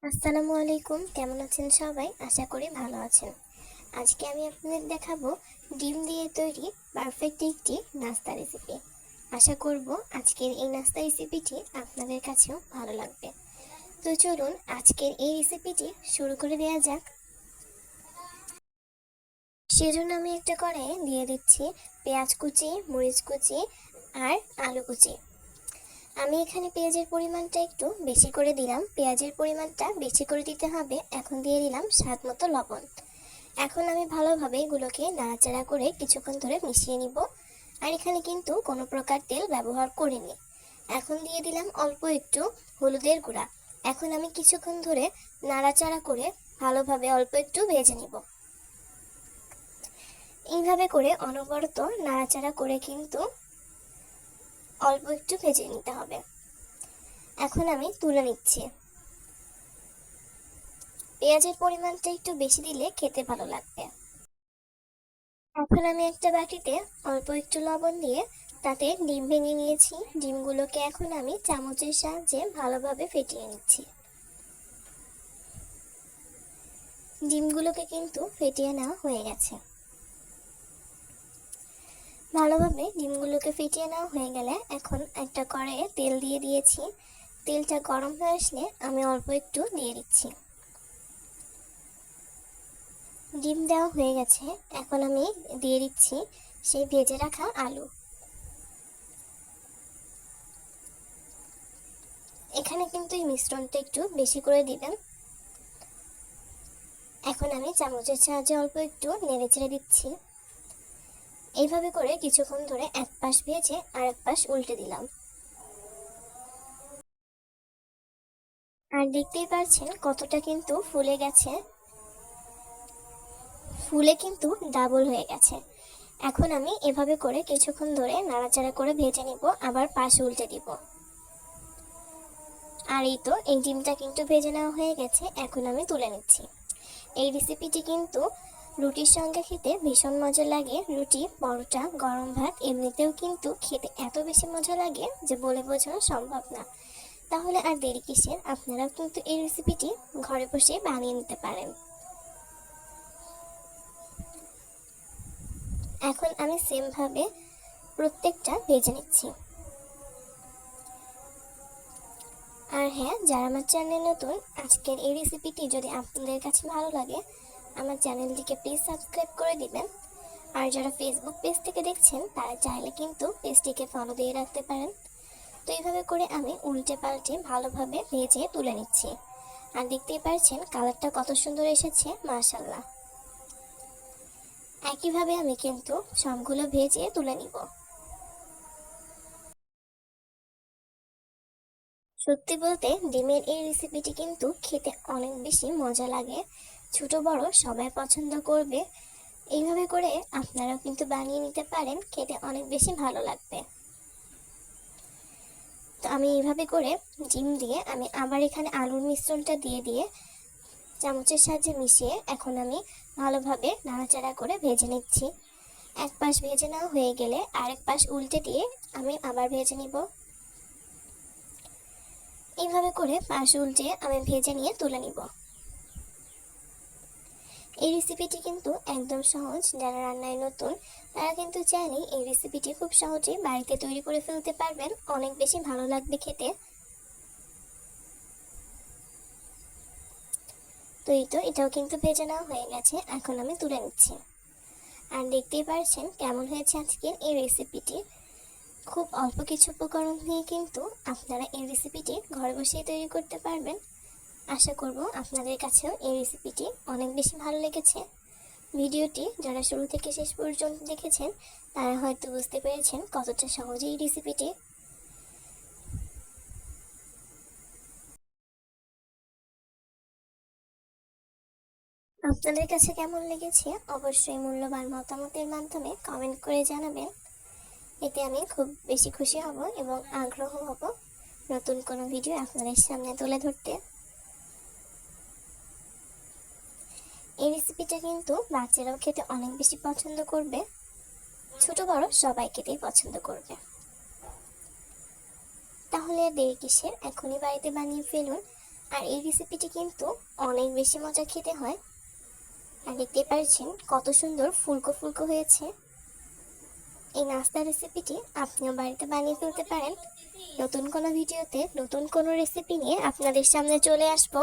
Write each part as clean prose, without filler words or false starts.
আসসালামু আলাইকুম, কেমন আছেন সবাই? আশা করি ভালো আছেন। আজকে আমি আপনাদের দেখাবো ডিম দিয়ে তৈরি পারফেক্ট একটি নাস্তা রেসিপি। আশা করব আজকের এই নাস্তা রেসিপিটি আপনাদের কাছেও ভালো লাগবে। তো চলুন আজকের এই রেসিপিটি শুরু করে দেওয়া যাক। সেজন্য আমি একটা কড়াইয়ে দিয়ে দিচ্ছি পেঁয়াজ কুচি, মরিচ কুচি আর আলু কুচি। আমি এখানে পেঁয়াজের পরিমাণটা একটু বেশি করে দিলাম, পেঁয়াজের পরিমাণটা বেশি করে দিতে হবে। এখন দিয়ে দিলাম স্বাদ মতো লবণ। এখন আমি ভালোভাবে এগুলোকে নাড়াচাড়া করে কিছুক্ষণ ধরে মিশিয়ে নিব। আর এখানে কিন্তু কোনো প্রকার তেল ব্যবহার করিনি। এখন দিয়ে দিলাম অল্প একটু হলুদের গুঁড়া। এখন আমি কিছুক্ষণ ধরে নাড়াচাড়া করে ভালোভাবে অল্প একটু ভেজে নিব। এইভাবে করে অনবরত নাড়াচাড়া করে কিন্তু অল্প একটু ভেজে নিতে হবে। এখন আমি তুলে নিচ্ছি। পেঁয়াজের পরিমাণটা একটু বেশি দিলে খেতে ভালো লাগবে। এখন আমি একটা বাটিতে অল্প একটু লবণ দিয়ে তাতে ডিম ভেঙে নিয়েছি। ডিমগুলোকে এখন আমি চামচের সাহায্যে ভালোভাবে ফেটিয়ে নিচ্ছি। ডিমগুলোকে কিন্তু ফেটিয়ে নেওয়া হয়ে গেছে। ভালোভাবে ডিমগুলোকে ফেটিয়ে নেওয়া হয়ে গেলে এখন একটা কড়াইয়ে তেল দিয়ে দিয়েছি। তেলটা গরম হয়ে আসলে আমি অল্প একটু দিয়ে দিচ্ছি। ডিম দেওয়া হয়ে গেছে। এখন আমি দিয়ে দিচ্ছি সেই ভেজে রাখা আলু। এখানে কিন্তু এই মিশ্রণটা একটু বেশি করে দিবেন। এখন আমি চামচের সাহায্যে অল্প একটু নেড়েচেড়ে দিচ্ছি। এইভাবে করে কিছুক্ষণ ধরে এক পাশ ভেজে আর এক পাশ উল্টে দিলাম। আর দেখতেই পাচ্ছেন কতটা কিন্তু ফুলে গেছে, ফুলে কিন্তু ডাবল হয়ে গেছে। এখন আমি এভাবে করে কিছুক্ষণ ধরে নাড়াচাড়া করে ভেজে নিব, আবার পাশ উল্টে দিব। আর এই তো এই ডিমটা কিন্তু ভেজে নেওয়া হয়ে গেছে। এখন আমি তুলে নিচ্ছি। এই রেসিপিটি কিন্তু রুটির সঙ্গে খেতে ভীষণ মজা লাগে। রুটি, পরোটা, গরম ভাত এমনিতেও কিন্তু খেতে এত বেশি মজা লাগে যে বলে বোঝানো সম্ভব না। তাহলে আর দেরি কিসের, আপনারাও কিন্তু এই রেসিপিটি ঘরে বসে বানিয়ে নিতে পারেন। এখন আমি সেম ভাবে প্রত্যেকটা ভেজে নিচ্ছি। আর হ্যাঁ, যারা আমার চ্যানেলে নতুন, আজকের এই রেসিপিটি যদি আপনাদের কাছে ভালো লাগে আমার চ্যানেলটিকে প্লিজ সাবস্ক্রাইব করে দিবেন। আর যারা ফেসবুক পেজ থেকে দেখছেন তারা চাইলে কিন্তু পেজটিকে ফলো দিয়ে রাখতে পারেন। তো এইভাবে করে আমি উল্টে পাল্টে ভালোভাবে ভেজে তুলে নিচ্ছি। আর দেখতেই পাচ্ছেন কালারটা কত সুন্দর এসেছে, মাশাআল্লাহ। একইভাবে আমি কিন্তু সবগুলো ভেজে তুলে নিব। সত্যি বলতে ডিমের এই রেসিপিটি কিন্তু খেতে অনেক বেশি মজা লাগে। ছোট বড় সবাই পছন্দ করবে। এইভাবে করে আপনারাও কিন্তু বানিয়ে নিতে পারেন, খেতে অনেক বেশি ভালো লাগবে। তো আমি এইভাবে করে ডিম দিয়ে আমি আবার এখানে আলুর মিশ্রণটা দিয়ে চামচের সাহায্যে মিশিয়ে এখন আমি ভালোভাবে নাড়াচাড়া করে ভেজে নিচ্ছি। এক পাশ ভেজে নেওয়া হয়ে গেলে আরেক পাশ উল্টে দিয়ে আমি আবার ভেজে নিব। এইভাবে করে পাশ উল্টে আমি ভেজে নিয়ে তুলে নিব। এই রেসিপিটি কিন্তু একদম সহজ। যারা রান্নায় নতুন তারা কিন্তু চাইলেই এই রেসিপিটি খুব সহজেই বাড়িতে তৈরি করে ফেলতে পারবেন, অনেক বেশি ভালো লাগবে খেতে। তো এই তো এটাও কিন্তু ভেজে নেওয়া হয়ে গেছে। এখন আমি তুলে নিচ্ছি। আর দেখতেই পারছেন কেমন হয়েছে আজকের এই রেসিপিটি। খুব অল্প কিছু উপকরণ দিয়ে কিন্তু আপনারা এই রেসিপিটি ঘরে বসেই তৈরি করতে পারবেন। আশা করব আপনাদের কাছেও এই রেসিপিটি অনেক বেশি ভালো লেগেছে। ভিডিওটি যারা শুরু থেকে শেষ পর্যন্ত দেখেছেন তারা হয়তো বুঝতে পেরেছেন কতটা সহজে এই রেসিপিটি। আপনাদের কাছে কেমন লেগেছে অবশ্যই মূল্যবান মতামতের মাধ্যমে কমেন্ট করে জানাবেন। এতে আমি খুব বেশি খুশি হব এবং আগ্রহ হব নতুন কোনো ভিডিও আপনাদের সামনে তুলে ধরতে। এই রেসিপিটা কিন্তু বাচ্চারাও খেতে অনেক বেশি পছন্দ করবে, ছোট বড় সবাই খেতেই পছন্দ করবে। তাহলে আর দেরি কিসের, এখনই বাড়িতে বানিয়ে ফেলুন। আর এই রেসিপিটি কিন্তু অনেক বেশি মজা খেতে হয়। আর দেখতে পাচ্ছেন কত সুন্দর ফুলকো ফুলকো হয়েছে। এই নাস্তা রেসিপিটি আপনিও বাড়িতে বানিয়ে ফেলতে পারেন। নতুন কোনো ভিডিওতে নতুন কোনো রেসিপি নিয়ে আপনাদের সামনে চলে আসব।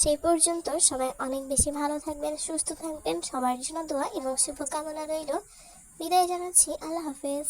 সেই পর্যন্ত সবাই অনেক বেশি ভালো থাকবেন, সুস্থ থাকবেন। সবার জন্য দোয়া এবং শুভকামনা রইল। বিদায় জানাচ্ছি। আল্লাহ হাফেজ।